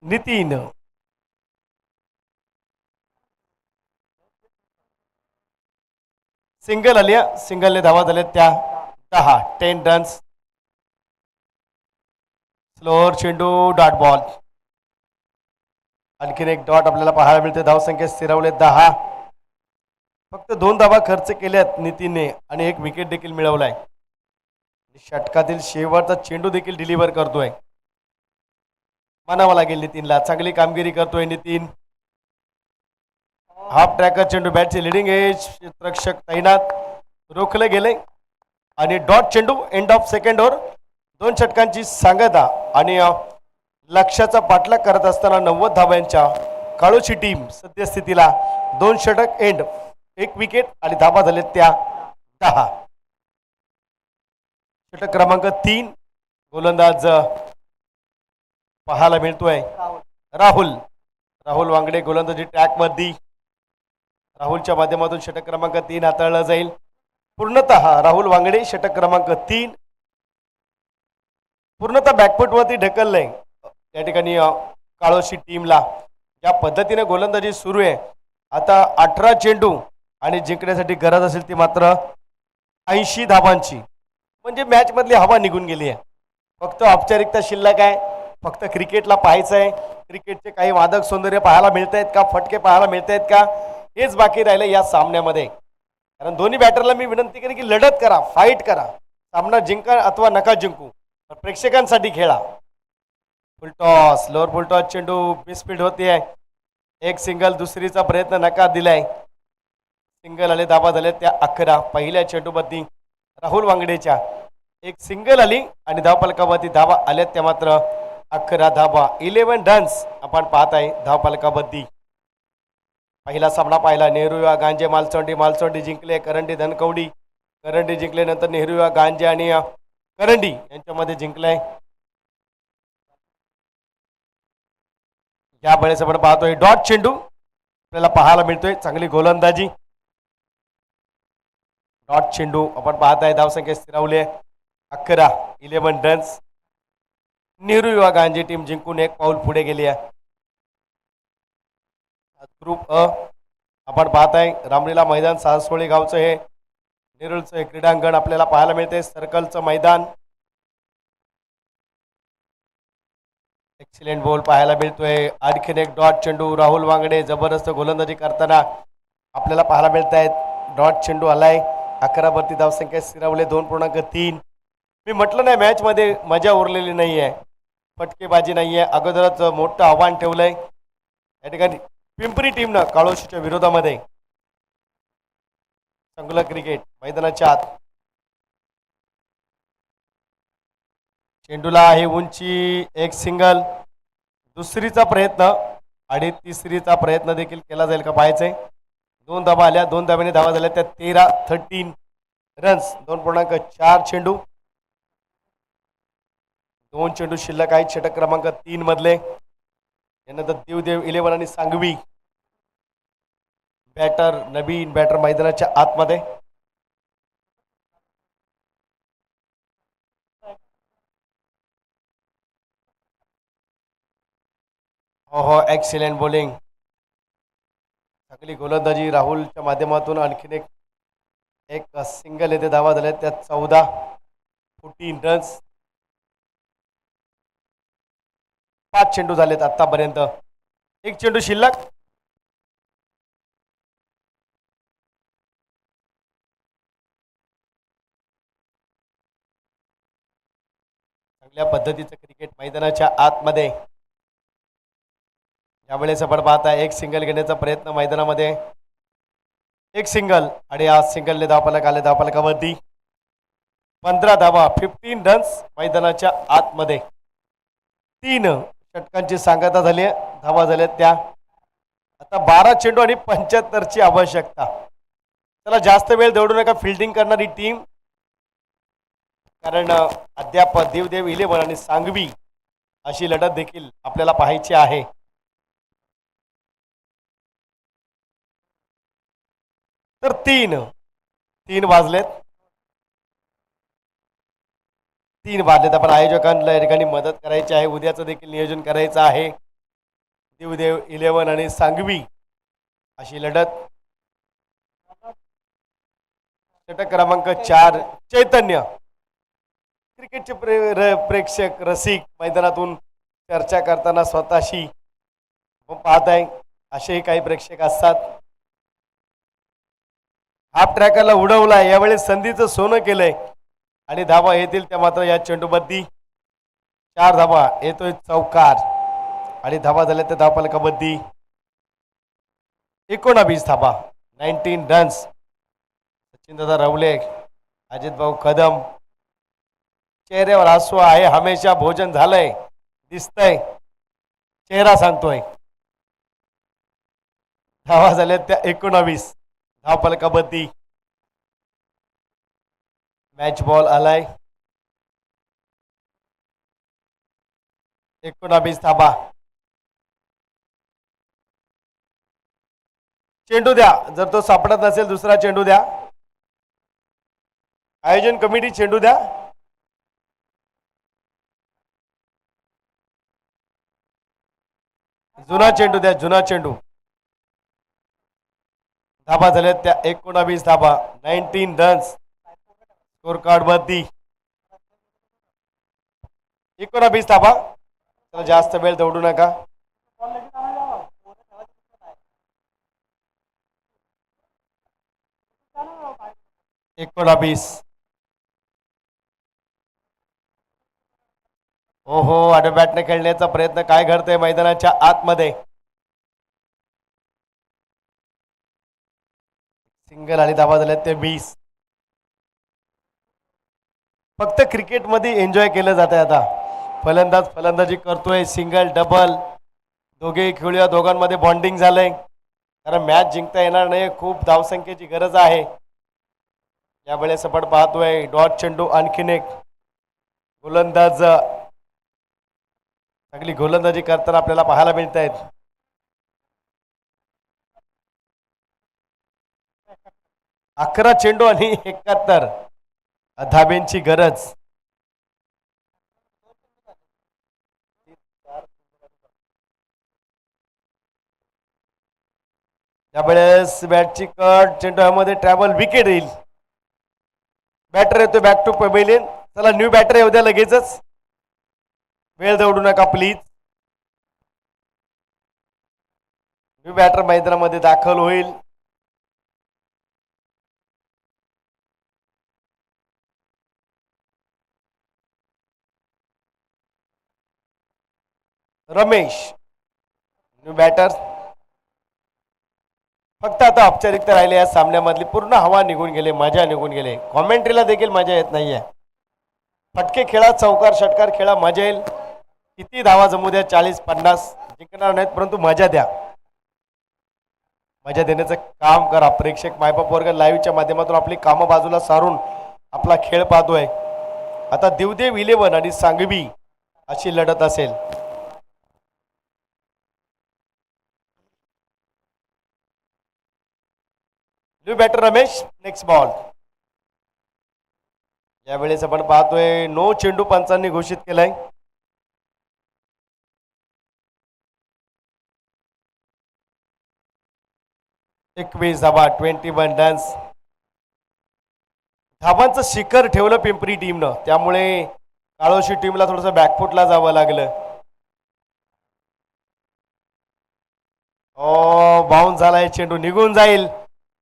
नितीन. सिंगल आली. सिंगलने धावा झाल्या त्या 10. 10 रन्स. स्लोअर चेंडू. Dot ball. आणखीन एक डॉट आपल्याला पाहायला मिळते. धावसंख्या स्थिरवले 10. फक्त 2 धावा खर्च केल्यात नितीनने आणि एक विकेट देखील मिळवलाय. षटकातील शेवटचा चेंडू देखील डिलिव्हर करतोय. मानावं लागेल नितीनला. चांगली कामगिरी करतोय नितीन. हाफ ट्रॅकर चेंडू. बॅटचे लिडिंग एज. क्षेत्ररक्षक तैनात. रोखले गेले आणि डॉट चेंडू. End of second over. 2 षटकांची सांगता आणि लक्ष्याचा पाठलाग करत असताना 90 धाव्यांच्या काळूची टीम सद्यस्थितीला 2 षटक एंड. 1 विकेट आणि धावा झाले त्या 10. षटक क्रमांक 3. गोलंदाज पाहायला मिळतोय राहुल वांगडे. गोलंदाजी ट्रॅक मध्ये. राहुलच्या माध्यमातून षटक क्रमांक 3 हाताळला जाईल. पूर्णतः राहुल वांगडे षटक क्रमांक 3 पूर्णतः बॅकफुट वरती ढकललंय त्या ठिकाणी काळोशी टीमला. ज्या पद्धतीने गोलंदाजी सुरू आहे आता 18 चेंडू आणि जिंकण्यासाठी गरज असेल ती मात्र 80 धावांची. म्हणजे मॅच मधली हवा निघून गेली आहे. फक्त औपचारिकता शिल्लक आहे, फक्त क्रिकेटला पाहायचं आहे. क्रिकेटचे काही मादक सौंदर्य पाहायला मिळत आहेत का, फटके पाहायला मिळत आहेत का, हेच बाकी राहिले या सामन्यामध्ये. कारण दोन्ही बॅटरला मी विनंती करेन की लढत करा, फाईट करा. सामना जिंका अथवा नका जिंकू, पण प्रेक्षकांसाठी खेळा. फुलटॉस, लोअर फुलटॉस, चेंडू मिसफील्ड होते. एक सिंगल, दुसरीचा प्रयत्न नकार दिलाय. सिंगल आले, धाबा झाले त्या 11. पहिल्या चेंडूवरती राहुल वांगडेच्या एक सिंगल आली आणि धावफलकावरती धाबा आल्या त्या मात्र 11 धाबा, 11 रन्स आपण पाहत आहे धावफलकावरती. पहिला सामना पाहिला, नेहरू युवा गांजे मालचोंडी. मालचोंडी जिंकले, करंडी धनकवडी. करंडी जिंकले, नंतर नेहरू युवा गांजे आणि करंडी यांच्यामध्ये जिंकलंय. या वेळेस आपण पाहतोय डॉट चेंडू आपल्याला पाहायला मिळतोय. चांगली गोलंदाजी, डॉट चेंडू आपण पाहत आहे. धावसंख्या स्थिरावली आहे 11, 11 रन्स. नेहरू युवा गांधी टीम जिंकून एक पाऊल पुढे गेली आहे. ग्रुप अ आपण पाहत आहे. रामलीला मैदान सासवळी गावचं हे नेरूळचं हे क्रीडांगण आपल्याला पाहायला मिळते. सर्कलचं मैदान, एक्सिलेंट बॉल पाहायला मिळतोय. आणखीन एक डॉट चेंडू, राहुल वांगडे जबरदस्त गोलंदाजी करताना आपल्याला पाहायला मिळत आहेत. डॉट चेंडू आलाय. 11 वरती धावसंख्या स्थिरावले 2.3. मी म्हटलं नाही मॅच मध्ये मजा उरलेली नाही आहे, फटकेबाजी नाही आहे. अगोदरच मोठं आव्हान ठेवलंय या ठिकाणी पिंपरी टीमनं काळोशीच्या विरोधामध्ये. चांगलं क्रिकेट मैदानाच्या आत. चेंडूला आहे उंची, एक सिंगल, दुसरीचा प्रयत्न आणि तिसरीचा प्रयत्न देखील केला जाईल का पाहायचंय. 2 धाबा आल्या, 2 धाब्याने धावा झाल्या त्या 13 रन्स. 2.4 चेंडू, 2 चेंडू शिल्लक आहेत षटक क्रमांक 3 मधले. यानंतर देवदेव 11 आणि सांगवी. बॅटर नवीन बॅटर मैदानाच्या आतमध्ये. हो, एक्सिलेंट बॉलिंग, चांगली गोलंदाजी राहुलच्या माध्यमातून. आणखीन एक सिंगल येथे धावा झाल्या त्या 14 रन्स. 5 चेंडू झालेत आतापर्यंत, 1 चेंडू शिल्लक. चांगल्या पद्धतीचं क्रिकेट मैदानाच्या आतमध्ये. यावेळेस आपण पाहता एक सिंगल घेण्याचा प्रयत्न मैदानामध्ये. एक सिंगल आणि आज सिंगलने धावफलक आले. धावफलकावरती 15 धावा, 15 रन्स मैदानाच्या आतमध्ये. 3 षटकांची सांगता झाली, धावा झाल्या त्या आता 12 चेंडू आणि 75ची आवश्यकता. त्याला जास्त वेळ दौडू नका फिल्डिंग करणारी टीम, कारण अद्याप देवदेव 11 आणि सांगवी अशी लढत देखील आपल्याला पाहायची आहे. तर 3 वाजलेत. 3 वाजलेत. आपण आयोजकांना या ठिकाणी मदत करायची आहे. उद्याचं देखील नियोजन करायचं आहे. देवदेव 11 आणि सांगवी अशी लढत. षटक क्रमांक 4 चैतन्य. क्रिकेटचे प्रेक्षक रसिक मैदानातून चर्चा करताना स्वतःशी पाहत आहे असेही काही प्रेक्षक असतात. हाफ ट्रॅकरला उडवलाय, यावेळी संधीचं सोनं केलंय आणि धावा येतील त्या मात्र या चेंडूबद्दी. 4 धावा, येतोय चौकार आणि धावा झाल्या त्या धावफलकाबद्दी 19 धावा, 19 रन्स. सचिन दादा रवले, अजित भाऊ कदम, चेहऱ्यावर हसू आहे. हमेशा भोजन झालंय दिसतंय, चेहरा सांगतोय. धावा झाल्या त्या 19 धावफलकाबद्दी. मॅच बॉल आलाय. 19 धाबा. चेंडू द्या, जर तो सापडत नसेल दुसरा चेंडू द्या. आयोजन कमिटी चेंडू द्या. जुना चेंडू द्या, जुना चेंडू. धाबा झाल्या त्या 19 धाबा, 19 रन्स. स्कोर कार्ड वरती 19 धाबा. चला जास्त वेळ दौडू नका. 19. ओहो अडबॅटने खेळण्याचा प्रयत्न काय घडतंय मैदानाच्या आतमध्ये. सिंगल आणि धाबा झाल्यात ते 20. फक्त क्रिकेटमध्ये एन्जॉय केलं जातंय आता. फलंदाज फलंदाजी करतोय, सिंगल डबल दोघेही खेळूया, दोघांमध्ये बॉन्डिंग झालंय. कारण मॅच जिंकता येणार नाही, खूप धावसंख्येची गरज आहे. यावेळेस आपण पाहतोय डॉट चेंडू, आणखीन एक गोलंदाज चांगली गोलंदाजी करताना आपल्याला पाहायला मिळत आहेत. 11 चेंडू आणि 71 धाब्यांची गरज. त्यावेळेस बॅटची कट, चेंडूमध्ये ट्रॅव्हल, विकेट येईल. बॅटर येतो बॅक टू पवेलियन. चला न्यू बॅटर येऊ द्या लगेचच, वेळ दौडू नका प्लीज. न्यू बॅटर मैदानामध्ये दाखल होईल. Ramesh new batter. फक्त आता औपचारिकता राहिली या सामन्यामधली. पूर्ण हवा निघून गेले, मजा निघून गेले. कॉमेंट्रीला देखील मजा येत नाहीये. फटके खेळा, चौकार षटकार खेळा, मजा येईल. किती धावा जमू द्या, 40-50 जिंकणार नाहीत, परंतु मजा द्या. मजा देण्याचं काम करा. प्रेक्षक मायबाप वर्ग लाईव्हच्या माध्यमातून आपली कामं बाजूला सारून आपला खेळ पाहतोय. आता देवदेव 11 आणि सांगवी अशी लढत असेल. New batter Ramesh, next ball. यावेळेस आपण पाहतोय नो चेंडू पंचांनी घोषित केलाय. एकवीस धाबा, 21 रन्स. धाबांचं शिखर ठेवलं पिंपरी टीमनं, त्यामुळे काळोशी टीमला थोडंसं बॅकफुटला जावं लागलं. बाउन्स झालाय, चेंडू निघून जाईल,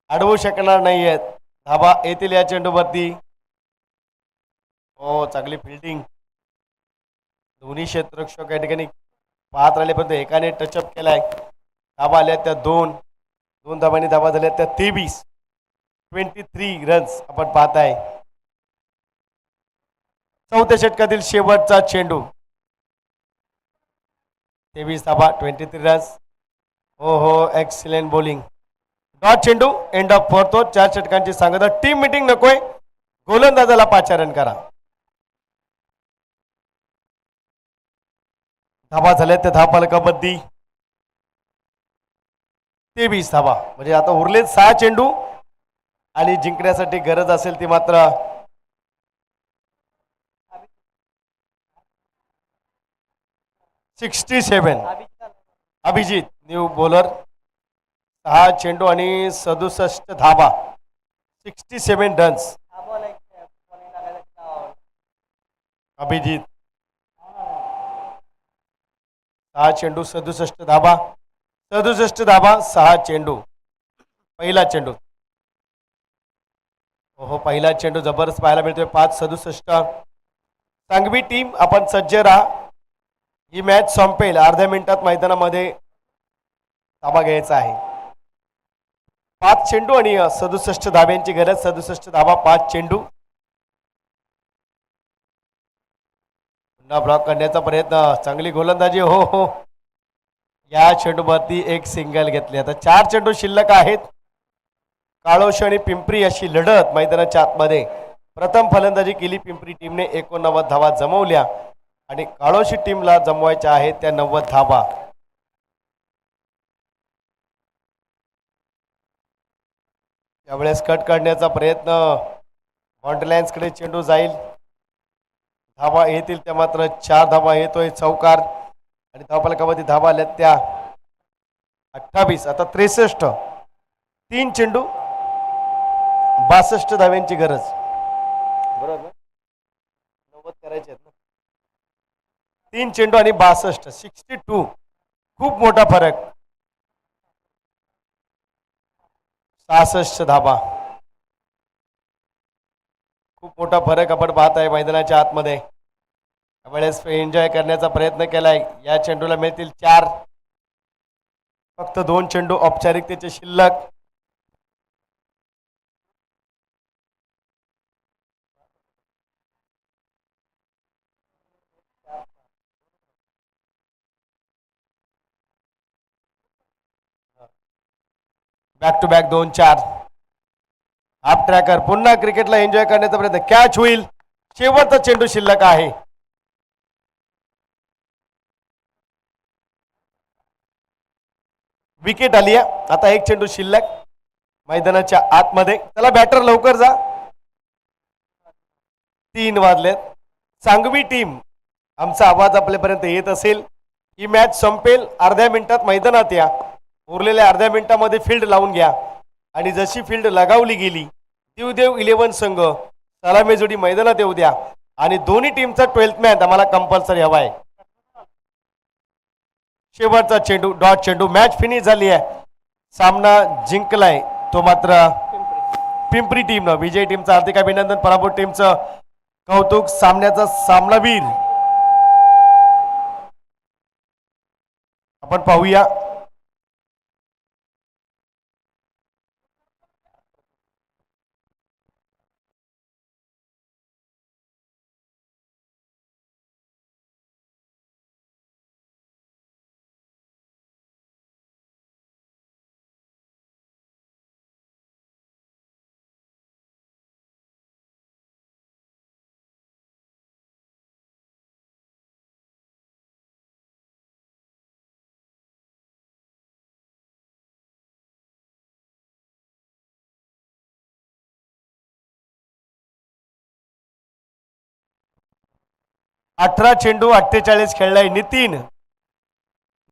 अडवू शकणार नाहीयेत. धाबा येतील या चेंडूवरती. चांगली फिल्डिंग. दोन्ही क्षेत्ररक्षक या ठिकाणी पाहत राहिले, पण एकाने टचअप केलाय. धाबा आल्या त्या 2 धाबांनी धाबा झाल्या त्या 23 रन्स आपण पाहताय. चौथ्या षटकातील शेवटचा चेंडू. 23 धाबा, 23 रन्स. Excellent bowling. डॉट चेंडू, एंड ऑफ 4. 4 षटकांची सांगता. टीम मीटिंग नकोय, गोलंदाजाला पाचारण करा. धाबा झाल्या त्या धापाल कबड्डी. 23 धाबा, म्हणजे आता उरले 6 चेंडू आणि जिंकण्यासाठी गरज असेल ती मात्र 67. Abhijit new bowler. 6 चेंडू आणि 67 धाबा, 67 रन्स. अभिजित 6 चेंडू 67 धाबा, 67 धाबा 6 चेंडू. पहिला चेंडू. पहिला चेंडू जबरदस्त पाहायला मिळतोय. 5-67. सांगवी टीम आपण सज्ज राहा, ही मॅच संपेल अर्ध्या मिनिटात. मैदानामध्ये धाबा घ्यायचा आहे. 5 चेंडू आणि 67 धाब्यांची गरज. 67 धाबा, 5 चेंडू. पुन्हा ब्लॉक करण्याचा प्रयत्न, चांगली गोलंदाजी. या चेंडूवरती एक सिंगल घेतली. आता 4 चेंडू शिल्लक आहेत. काळोशी आणि पिंपरी अशी लढत मैदानाच्या आतमध्ये. प्रथम फलंदाजी केली पिंपरी टीमने, 89 धावा जमवल्या आणि काळोशी टीमला जमवायच्या आहेत त्या 90 धाबा. यावेळेस कट काढण्याचा प्रयत्न, बाउंड्री लाईन्सकडे चेंडू जाईल. धाबा येतील त्या मात्र 4 धाबा येतोय. चौकार आणि धावफलकामध्ये धाबा आल्या त्या 28. आता 63. 3 चेंडू 62 धाव्यांची गरज. बरोबर 90 करायचे आहेत ना. 3 चेंडू आणि 62, 62. खूप मोठा फरक. 66 धाबा. खूप मोठा फरक आपण पाहत आहे मैदानाच्या आतमध्ये. त्यावेळेस एन्जॉय करण्याचा प्रयत्न केलाय. या चेंडूला मिळतील 4. फक्त 2 चेंडू औपचारिकतेचे शिल्लक. Back to back 2-4. Half tracker पुन्हा क्रिकेटला एन्जॉय करण्याचा प्रयत्न. कॅच होईल. शेवटचा चेंडू शिल्लक आहे. विकेट आली आहे. आता एक चेंडू शिल्लक मैदानाच्या आतमध्ये. चला बॅटर लवकर जा. 3 वाजलेत. सांगवी टीम, आमचा आवाज आपल्यापर्यंत येत असेल. ही मॅच संपेल अर्ध्या मिनिटात. मैदानात या. उरलेल्या अर्ध्या मिनिटामध्ये फील्ड लावून घ्या. आणि जशी फील्ड लगावली गेली, देवदेव 11 संघ सलामी जोडी मैदानात येऊ द्या. आणि दोन्ही टीमचा 12th मॅच आम्हाला कंपल्सरी हवा आहे. शेवटचा चेंडू, डॉट चेंडू. मॅच फिनिश झाली आहे. सामना जिंकलाय तो मात्र पिंपरी टीमनं. विजय टीमचं हार्दिक अभिनंदन. पराभूत टीमचं कौतुक. सामन्याचा सामनावीर आपण पाहूया. अठरा चेंडू 48 खेळलाय नितीन.